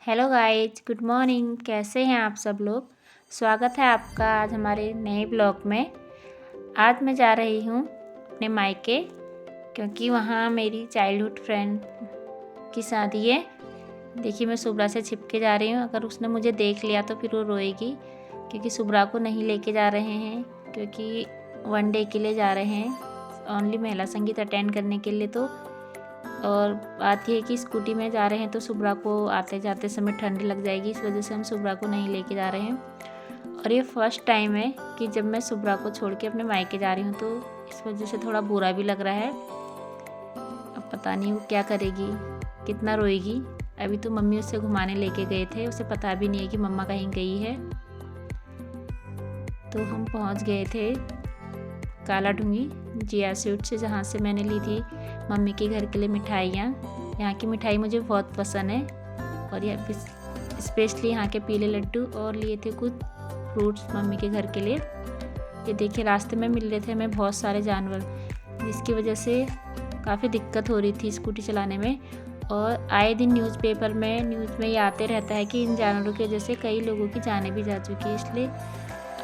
Hello guys, good morning. कैसे हैं आप सब लोग। स्वागत है आपका आज हमारे नए ब्लॉग में। आज मैं जा रही हूँ अपने मायके, क्योंकि वहाँ मेरी चाइल्डहुड फ्रेंड की शादी है। देखिए, मैं सुब्रा से छिपके जा रही हूँ। अगर उसने मुझे देख लिया तो फिर वो रोएगी, क्योंकि सुब्रा को नहीं लेके जा रहे हैं, क्योंकि 1 डे के लिए जा रहे हैं, ओनली महिला संगीत अटेंड करने के लिए। तो और बात यह है कि स्कूटी में जा रहे हैं तो सुब्रा को आते जाते समय ठंड लग जाएगी, इस वजह से हम सुब्रा को नहीं लेके जा रहे हैं। और ये फर्स्ट टाइम है कि जब मैं सुब्रा को छोड़ के अपने मायके जा रही हूँ, तो इस वजह से थोड़ा बुरा भी लग रहा है। अब पता नहीं वो क्या करेगी, कितना रोएगी। अभी तो मम्मी उसे घुमाने लेके गए थे, उसे पता भी नहीं है कि मम्मा कहीं गई है। तो हम पहुँच गए थे काला ढूंगी जिया स्वीट से, जहाँ से मैंने ली थी मम्मी के घर के लिए मिठाइयाँ। यहाँ की मिठाई मुझे बहुत पसंद है, और यह स्पेशली यहाँ के पीले लड्डू, और लिए थे कुछ फ्रूट्स मम्मी के घर के लिए। ये देखिए, रास्ते में मिल रहे थे हमें बहुत सारे जानवर, जिसकी वजह से काफ़ी दिक्कत हो रही थी स्कूटी चलाने में। और आए दिन न्यूज़ में ये आते रहता है कि इन जानवरों की वजह से कई लोगों की जानें भी जा चुकी है। इसलिए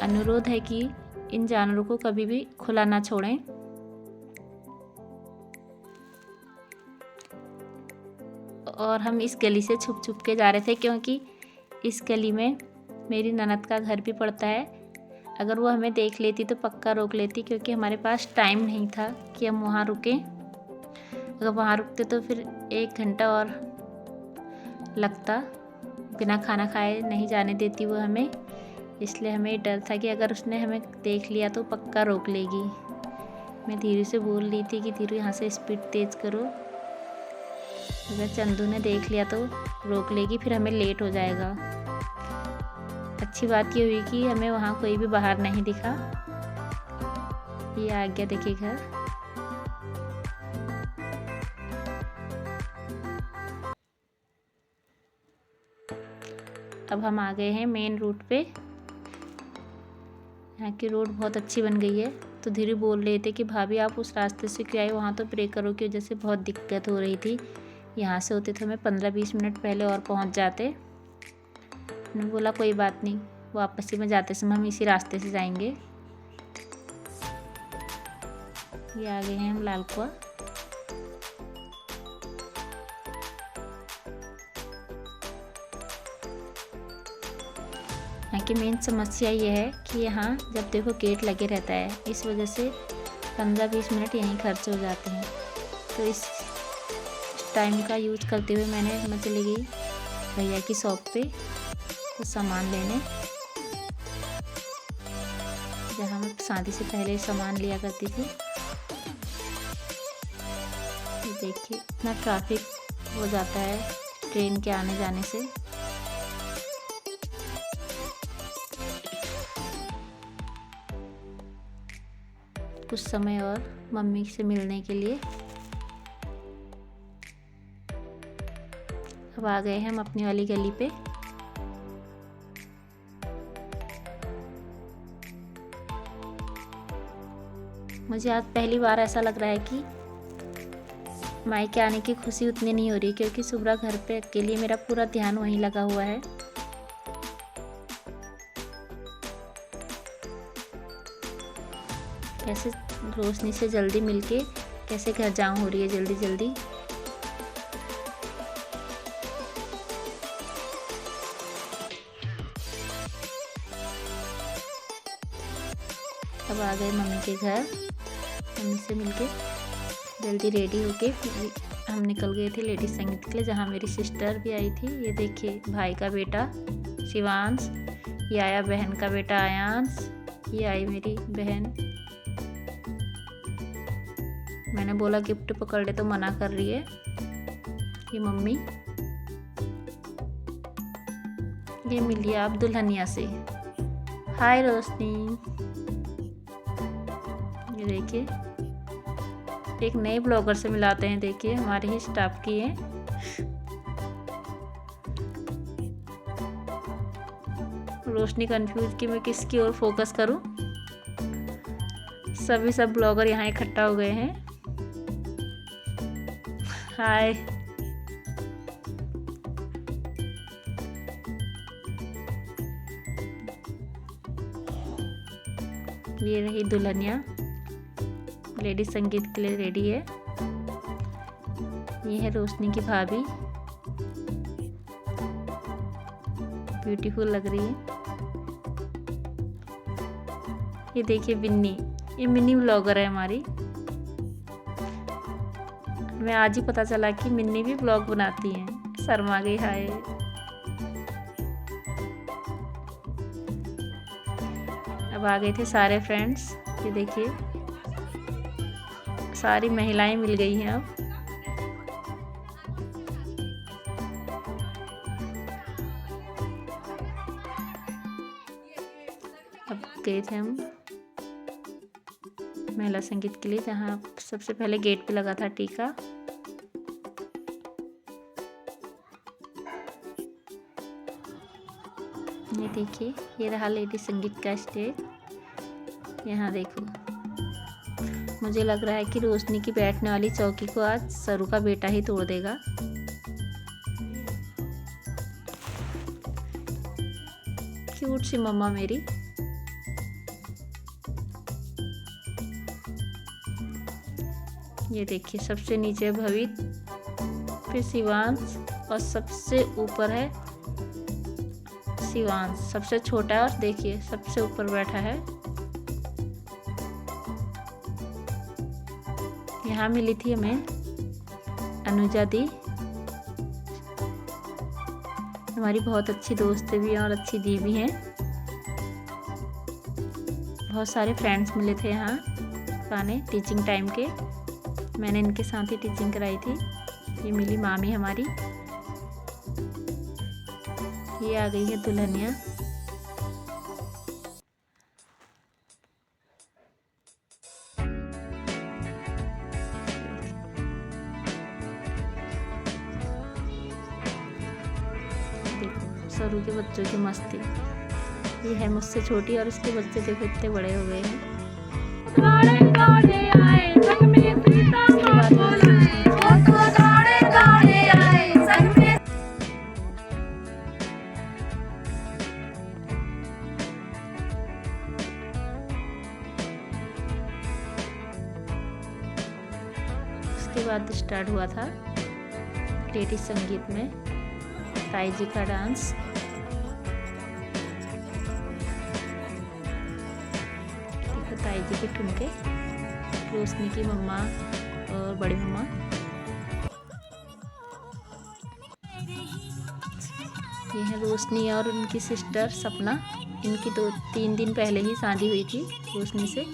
अनुरोध है कि इन जानवरों को कभी भी खुला ना छोड़ें। और हम इस गली से छुप छुप के जा रहे थे, क्योंकि इस गली में मेरी ननद का घर भी पड़ता है। अगर वो हमें देख लेती तो पक्का रोक लेती, क्योंकि हमारे पास टाइम नहीं था कि हम वहाँ रुकें। अगर वहाँ रुकते तो फिर 1 घंटा और लगता, बिना खाना खाए नहीं जाने देती वो हमें। इसलिए हमें डर था कि अगर उसने हमें देख लिया तो पक्का रोक लेगी। मैं धीरे से बोल रही थी कि धीरे यहाँ से स्पीड तेज़ करो, अगर चंदू ने देख लिया तो रोक लेगी, फिर हमें लेट हो जाएगा। अच्छी बात ये हुई कि हमें वहाँ कोई भी बाहर नहीं दिखा। ये आ गया, देखिए घर। अब हम आ गए हैं मेन रूट पे। यहाँ की रोड बहुत अच्छी बन गई है। तो धीरे बोल रहे थे कि भाभी आप उस रास्ते से क्यों आए, वहाँ तो ब्रेकरों की वजह से बहुत दिक्कत हो रही थी। यहाँ से होते तो हमें 15-20 मिनट पहले और पहुँच जाते। मैंने बोला कोई बात नहीं, वापसी में जाते समय हम इसी रास्ते से जाएंगे। ये आ गए हैं हम लाल कुआं। यहाँ की मेन समस्या ये है कि यहाँ जब देखो गेट लगे रहता है, इस वजह से 15-20 मिनट यहीं खर्च हो जाते हैं। तो इस टाइम का यूज करते हुए मैं चली गई भैया की शॉप पे कुछ सामान लेने, जहाँ मैं शादी से पहले सामान लिया करती थी। देखिए, इतना ट्रैफिक हो जाता है ट्रेन के आने जाने से। कुछ समय और मम्मी से मिलने के लिए। अब आ गए हैं हम अपनी वाली गली पे। मुझे आज पहली बार ऐसा लग रहा है कि मायके आने की खुशी उतनी नहीं हो रही, क्योंकि सुब्रा घर पे अकेली, मेरा पूरा ध्यान वहीं लगा हुआ है। कैसे रोशनी से जल्दी मिलके कैसे घर जाऊं हो रही है जल्दी जल्दी। अब आ गए मम्मी के घर। मम्मी से मिलके जल्दी रेडी होके हम निकल गए थे लेडीज संगीत के लिए, जहाँ मेरी सिस्टर भी आई थी। ये देखिए, भाई का बेटा शिवांश, ये आया बहन का बेटा आयांश, ये आई मेरी बहन। मैंने बोला गिफ्ट पकड़ ले तो मना कर रही है ये मम्मी। ये मिली आप दुल्हनिया से। हाय रोशनी। ये देखिए, एक नए ब्लॉगर से मिलाते हैं। देखिए, हमारे ही स्टाफ की है। रोशनी कंफ्यूज कि मैं किसकी ओर फोकस करूं। सब ब्लॉगर यहाँ इकट्ठा हो गए हैं। हाय। ये रही दुल्हनिया, लेडी संगीत के लिए रेडी है। ये है रोशनी की भाभी, ब्यूटीफुल लग रही है। ये देखिए बिन्नी, ये मिनी व्लॉगर है हमारी। हमें आज ही पता चला कि मिन्नी भी व्लॉग बनाती हैं। शर्मा गई हाय। अब आ गए थे सारे फ्रेंड्स। ये देखिए सारी महिलाएं मिल गई हैं अब गए थे हम महिला संगीत के लिए, जहाँ सबसे पहले गेट पे लगा था टीका। ये देखिए, ये रहा लेडी संगीत का स्टेज। यहाँ देखो, मुझे लग रहा है कि रोशनी की बैठने वाली चौकी को आज सरू का बेटा ही तोड़ देगा। क्यूट सी मम्मा मेरी। ये देखिए, सबसे नीचे भवित, फिर शिवांश और सबसे ऊपर है शिवांश, सबसे छोटा। और देखिए सबसे ऊपर बैठा है। यहाँ मिली थी हमें अनुजा दी, हमारी बहुत अच्छी दोस्त भी हैं और अच्छी दी भी हैं। बहुत सारे फ्रेंड्स मिले थे यहाँ पुराने टीचिंग टाइम के, मैंने इनके साथ ही टीचिंग कराई थी। ये मिली मामी हमारी। ये आ गई है दुल्हनिया। देखो सरू के बच्चों की मस्ती। ये है मुझसे छोटी और इसके बच्चे देखो इतने बड़े हो गए हैं। उसके बाद स्टार्ट हुआ था लेडी संगीत में ताई जी का डांस। देखो ताई जी के ठुमके, रोशनी की मम्मा और बड़ी मम्मा। ये है रोशनी और उनकी सिस्टर सपना। इनकी 2-3 दिन पहले ही शादी हुई थी रोशनी से।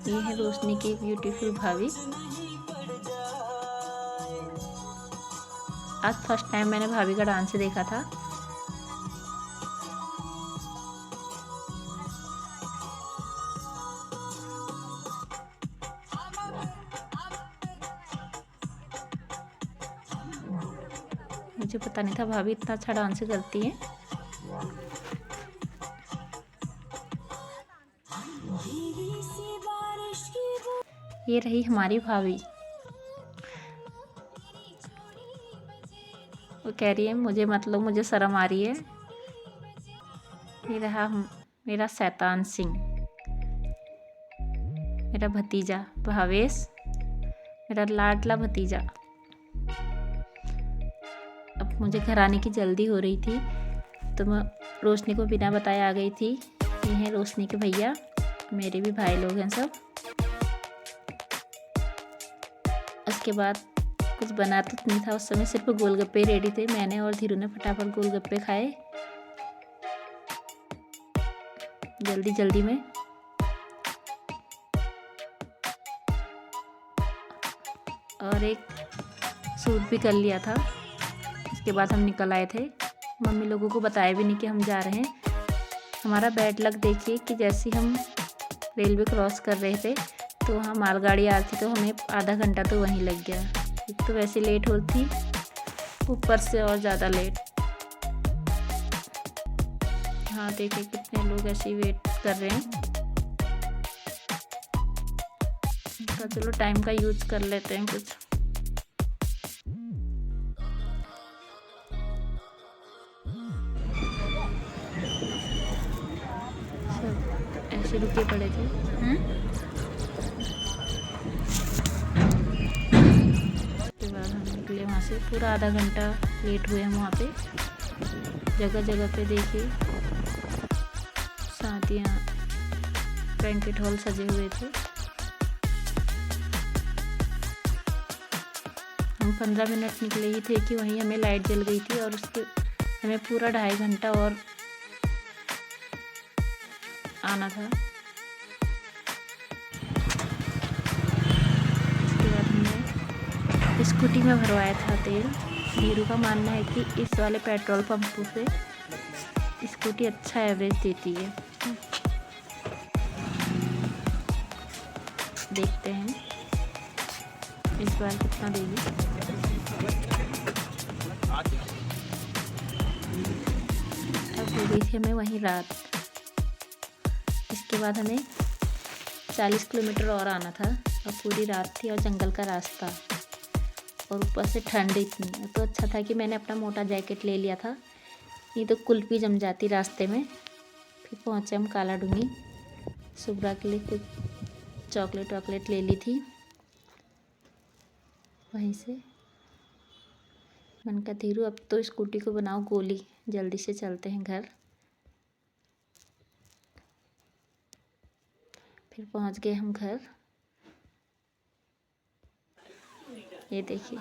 ये है रोशनी की ब्यूटीफुल भाभी। आज फर्स्ट टाइम मैंने भाभी का डांस देखा था। मुझे पता नहीं था भाभी इतना अच्छा डांस करती है। ये रही हमारी भाभी। वो कह रही है मुझे मत लो, मुझे शर्म आ रही है। ये रहा मेरा शैतान सिंह, मेरा भतीजा भावेश, मेरा लाडला भतीजा। अब मुझे घर आने की जल्दी हो रही थी तो मैं रोशनी को बिना बताए आ गई थी। ये हैं रोशनी के भैया, मेरे भी भाई लोग हैं सब। उसके बाद कुछ बना तो नहीं था उस समय, सिर्फ गोलगप्पे रेडी थे। मैंने और धीरू ने फटाफट गोलगप्पे खाए जल्दी जल्दी में। और एक सूट भी कर लिया था। उसके बाद हम निकल आए थे। मम्मी लोगों को बताया भी नहीं कि हम जा रहे हैं। हमारा बैड लक देखिए कि जैसे हम रेलवे क्रॉस कर रहे थे तो वहाँ मालगाड़ी आ रही थी, तो हमें आधा घंटा तो वहीं लग गया। एक तो वैसे लेट होती, ऊपर से और ज़्यादा लेट। हाँ देखिए कितने लोग ऐसे ही वेट कर रहे हैं। तो चलो टाइम का यूज कर लेते हैं कुछ। सब ऐसे रुके पड़े थे। उसके बाद हम निकले वहाँ से, पूरा आधा घंटा लेट हुए हम वहाँ पे। जगह जगह पे देखिए शादियाँ, बैंकेट हॉल सजे हुए थे। हम 15 मिनट निकले ही थे कि वहीं हमें लाइट जल गई थी, और उसके हमें पूरा 2.5 घंटा और आना था। इसके बाद हमने स्कूटी में भरवाया था तेल। हीरो का मानना है कि इस वाले पेट्रोल पंप से स्कूटी अच्छा एवरेज देती है। देखते हैं इस बार कितना देगी। अब हो गई थी हमें वहीं रात। इसके बाद हमें 40 किलोमीटर और आना था, और पूरी रात थी और जंगल का रास्ता, और ऊपर से ठंड इतनी। तो अच्छा था कि मैंने अपना मोटा जैकेट ले लिया था, नहीं तो कुल्फी जम जाती रास्ते में। फिर पहुँचे हम काला डूंगी। सुब्रा के लिए कुछ चॉकलेट वॉकलेट ले ली थी वहीं से। मन का धीरू अब तो स्कूटी को बनाओ गोली, जल्दी से चलते हैं घर। फिर पहुंच गए हम घर। ये देखिए,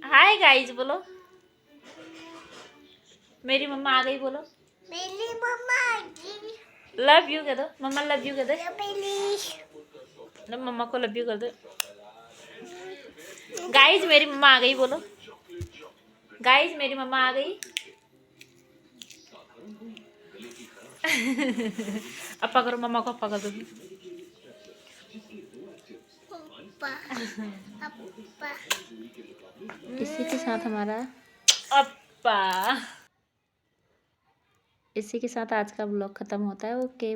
हाय गाइस बोलो, मेरी मम्मा आ गई बोलो। मेरी मम्मा आ गई। लव यू कह दो, मम्मा लव यू कह दे। मम्मा को लव यू कर दो। गाइस मेरी मम्मा आ गई बोलो। गाइस मेरी मम्मा आ गई। अपा करो, मम्मा को अपा कर दो। इसी के साथ हमारा अपा, इसी के साथ आज का ब्लॉग खत्म होता है। ओके।